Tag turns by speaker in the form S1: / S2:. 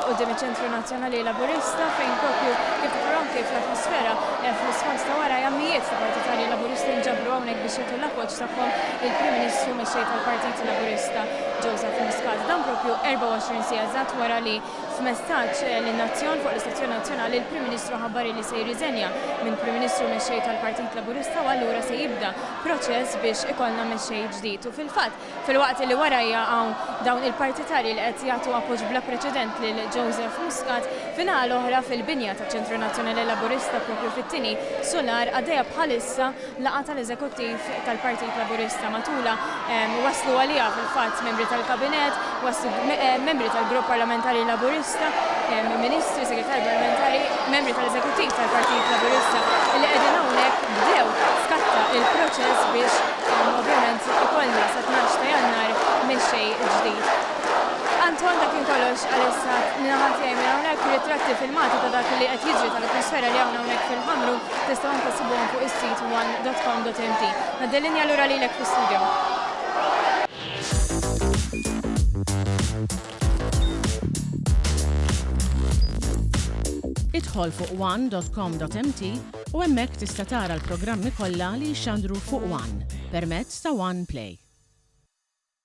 S1: qudiem iċ-Ċentru Nazzjonali Laburista fejn propju kif ukoll anke fl-atmosfera fl-isfond ta' wara jammijiet ta' partitarji Laburisti nġabru hawnhekk biex jagħtu l-appoġġ tagħhom il-Prim Ministru mexxej tal-Partit Laburista Joseph Muscat. Dan propju 24 siegħa eżatt wara li f'messaġġ lin-nazzjon fuq l-Istazzjon Nazzjonali il-Prim Ministru ħabbari li se jirriżenja minn Prim Ministru mexxej tal-Partit Laburista u allura se jibda proċess biex ikollna mexxej ġdid. U fil-fatt fil-waqt li warajja hawn dawn il-partitarji li qed jagħtu appoġġ bla preċedent lil Joseph Muscat final oħra fil-binja taċ-Ċentru Nazzjonali Laburista propju fit-tieni solar għaddejja bħalissa laqgħa tal-Eżekuttiv tal-Partit Laburista matula waslu għaliha fil-fatt membri tal-Kabinet, waslu membri tal-Grupp Parlamentari Laburista, ministri, segretari parlamentari, membri tal-Eżekuttiv tal-Partit Laburista li qegħdin hawnhekk bdew skatta il-proċess biex ovvjament ikollna sa 12 ta' Jannar mexxej ġdid. Anton dak kollox għalissa ninaħat jgħaj minn hawnhekk ritratti filmati ta' dak li qed jiġri tal-atmosfera li hawnhekk fil-ħamru tistgħu anke ssibuhom fuq is-sit one.com.mt. Naddelinja lura lilek fl-studio.
S2: Idħol fuq one.com.mt u hemmhekk tista' tara l-programmi kollha li jxandru fuq One permezz ta' One Play.